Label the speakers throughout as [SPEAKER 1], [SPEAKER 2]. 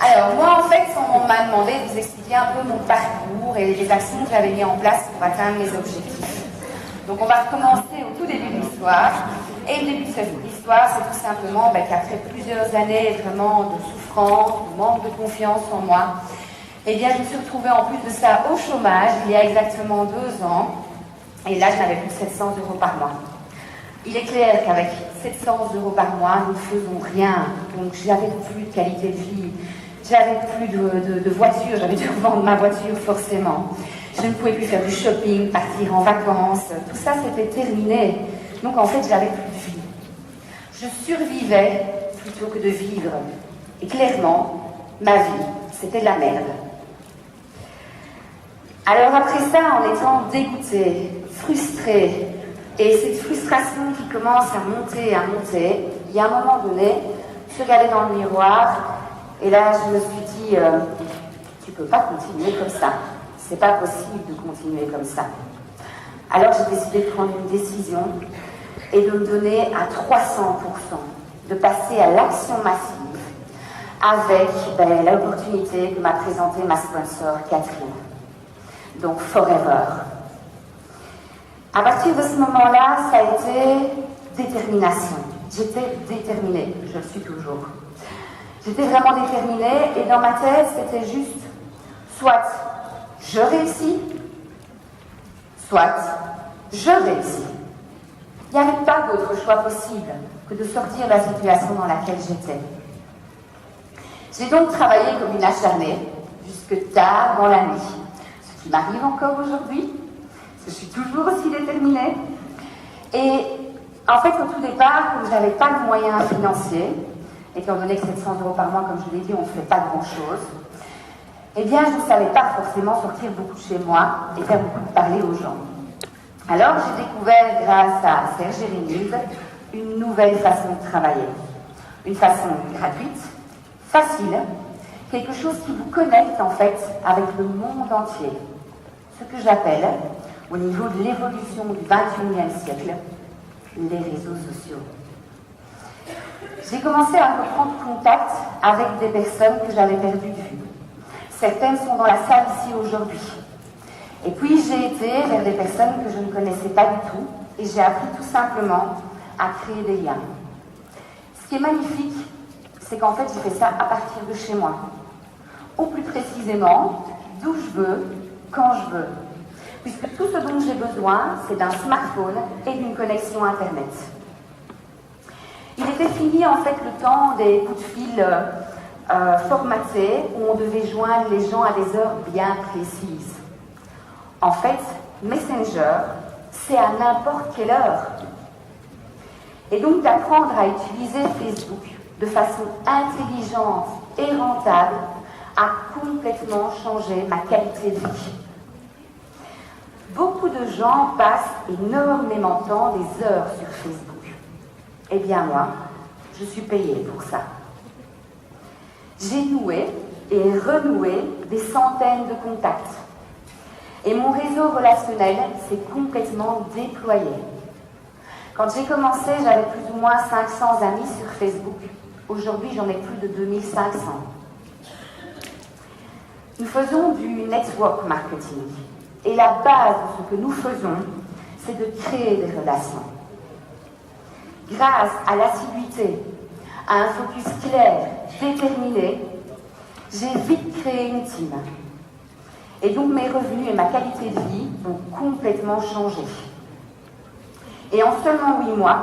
[SPEAKER 1] Alors, moi, en fait, on m'a demandé de vous expliquer un peu mon parcours et les actions que j'avais mis en place pour atteindre mes objectifs. Donc, on va recommencer au tout début de l'histoire. Et le début de cette histoire, c'est tout simplement qu'après plusieurs années vraiment de souffrance, de manque de confiance en moi, eh bien, je me suis retrouvée en plus de ça au chômage il y a exactement 2 ans. Et là, je n'avais plus 700 € par mois. Il est clair qu'avec 700 € par mois, nous ne faisons rien. Donc, j'avais plus de qualité de vie, j'avais plus de voiture, j'avais dû revendre ma voiture forcément. Je ne pouvais plus faire du shopping, partir en vacances. Tout ça, c'était terminé. Donc, en fait, j'avais plus de vie. Je survivais plutôt que de vivre. Et clairement, ma vie, c'était de la merde. Alors après ça, en étant dégoûtée, frustrée, et cette frustration qui commence à monter, il y a un moment donné, je regardais dans le miroir, et là je me suis dit, tu peux pas continuer comme ça. C'est pas possible de continuer comme ça. Alors j'ai décidé de prendre une décision et de me donner à 300%, de passer à l'action massive avec l'opportunité que m'a présentée ma sponsor Catherine. Donc Forever. À partir de ce moment-là, ça a été détermination. J'étais déterminée, je le suis toujours. J'étais vraiment déterminée et dans ma tête, c'était juste soit je réussis, soit je réussis. Il n'y avait pas d'autre choix possible que de sortir de la situation dans laquelle j'étais. J'ai donc travaillé comme une acharnée jusque tard dans la nuit. Ce qui m'arrive encore aujourd'hui, parce que je suis toujours aussi déterminée. Et en fait, au tout départ, comme je n'avais pas de moyens financiers, étant donné que 700 € par mois, comme je vous l'ai dit, on ne fait pas grand-chose, eh bien, je ne savais pas forcément sortir beaucoup de chez moi et faire beaucoup de parler aux gens. Alors, j'ai découvert, grâce à Serge et Rénilde, une nouvelle façon de travailler. Une façon gratuite, facile, quelque chose qui vous connecte en fait avec le monde entier. Ce que j'appelle, au niveau de l'évolution du XXIe siècle, les réseaux sociaux. J'ai commencé à reprendre contact avec des personnes que j'avais perdues de vue. Certaines sont dans la salle ici aujourd'hui. Et puis j'ai été vers des personnes que je ne connaissais pas du tout et j'ai appris tout simplement à créer des liens. Ce qui est magnifique, c'est qu'en fait j'ai fait ça à partir de chez moi. Ou plus précisément, d'où je veux, quand je veux. Puisque tout ce dont j'ai besoin, c'est d'un smartphone et d'une connexion Internet. Il était fini en fait le temps des coups de fil formatés où on devait joindre les gens à des heures bien précises. En fait, Messenger, c'est à n'importe quelle heure. Et donc d'apprendre à utiliser Facebook de façon intelligente et rentable a complètement changé ma qualité de vie. Beaucoup de gens passent énormément de temps, des heures sur Facebook. Eh bien moi, je suis payée pour ça. J'ai noué et renoué des centaines de contacts. Et mon réseau relationnel s'est complètement déployé. Quand j'ai commencé, j'avais plus ou moins 500 amis sur Facebook. Aujourd'hui, j'en ai plus de 2500. Nous faisons du network marketing. Et la base de ce que nous faisons, c'est de créer des relations. Grâce à l'assiduité, à un focus clair, déterminé, j'ai vite créé une team. Et donc mes revenus et ma qualité de vie ont complètement changé. Et en seulement 8 mois,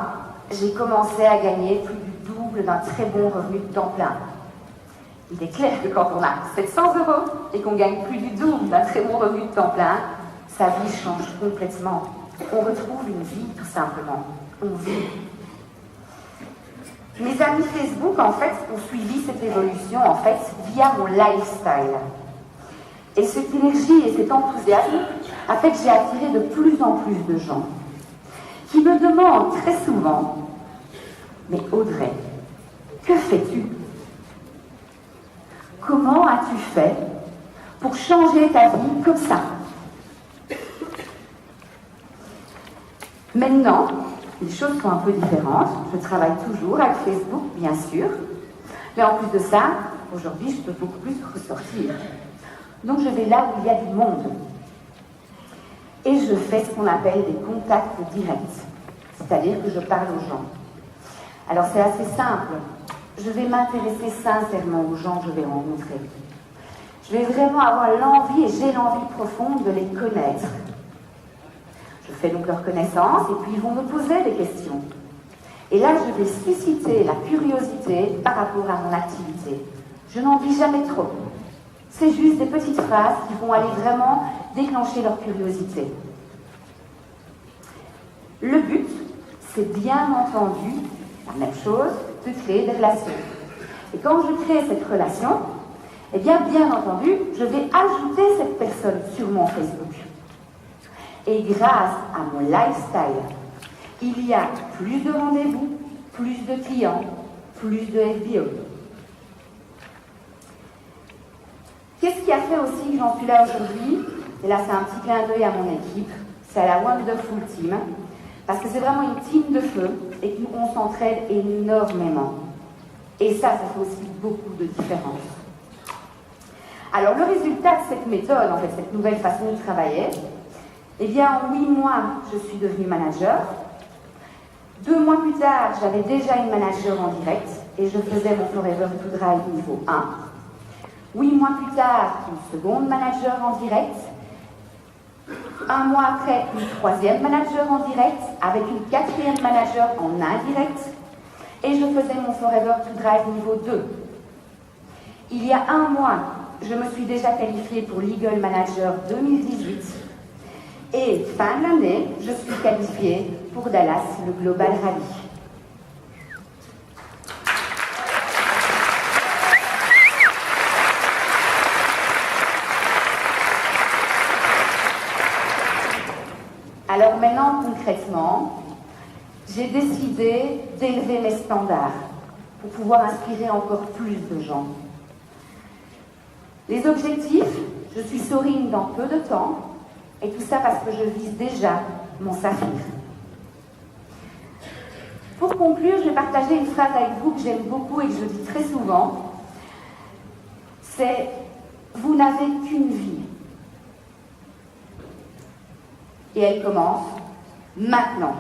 [SPEAKER 1] j'ai commencé à gagner plus du double d'un très bon revenu de temps plein. Il est clair que quand on a 700 € et qu'on gagne plus du double d'un très bon revenu de temps plein, sa vie change complètement. On retrouve une vie, tout simplement. On vit. Mes amis Facebook, en fait, ont suivi cette évolution, en fait, via mon lifestyle. Et cette énergie et cet enthousiasme a fait que j'ai attiré de plus en plus de gens qui me demandent très souvent « Mais Audrey, que fais-tu ? Comment as-tu fait pour changer ta vie comme ça ?» Maintenant, les choses sont un peu différentes. Je travaille toujours avec Facebook, bien sûr. Mais en plus de ça, aujourd'hui, je peux beaucoup plus ressortir. Donc je vais là où il y a du monde. Et je fais ce qu'on appelle des contacts directs, c'est-à-dire que je parle aux gens. Alors c'est assez simple. Je vais m'intéresser sincèrement aux gens que je vais rencontrer. Je vais vraiment avoir l'envie, et j'ai l'envie profonde de les connaître. Je fais donc leur connaissance, et puis ils vont me poser des questions. Et là, je vais susciter la curiosité par rapport à mon activité. Je n'en dis jamais trop. C'est juste des petites phrases qui vont aller vraiment déclencher leur curiosité. Le but, c'est bien entendu, la même chose, de créer des relations. Et quand je crée cette relation, eh bien entendu, je vais ajouter cette personne sur mon Facebook. Et grâce à mon lifestyle, il y a plus de rendez-vous, plus de clients, plus de FBO. Qu'est-ce qui a fait aussi que j'en suis là aujourd'hui? Et là, c'est un petit clin d'œil à mon équipe. C'est à la Wonderful Team. Parce que c'est vraiment une team de feu et que nous, on s'entraide énormément. Et ça fait aussi beaucoup de différence. Alors, le résultat de cette méthode, en fait, cette nouvelle façon de travailler, eh bien, en 8 mois, je suis devenue manager. 2 mois plus tard, j'avais déjà une manager en direct et je faisais mon Forever to Drive niveau 1. 8 mois plus tard, une seconde manager en direct. 1 mois après, une 3e manager en direct, avec une 4e manager en indirect. Et je faisais mon Forever to Drive niveau 2. Il y a 1 mois, je me suis déjà qualifiée pour Legal Manager 2018. Et fin de l'année, je suis qualifiée pour Dallas, le Global Rally. Alors maintenant, concrètement, j'ai décidé d'élever mes standards pour pouvoir inspirer encore plus de gens. Les objectifs, je suis Sorine dans peu de temps, et tout ça parce que je vise déjà mon saphir. Pour conclure, je vais partager une phrase avec vous que j'aime beaucoup et que je dis très souvent. C'est « Vous n'avez qu'une vie ». Et elle commence maintenant.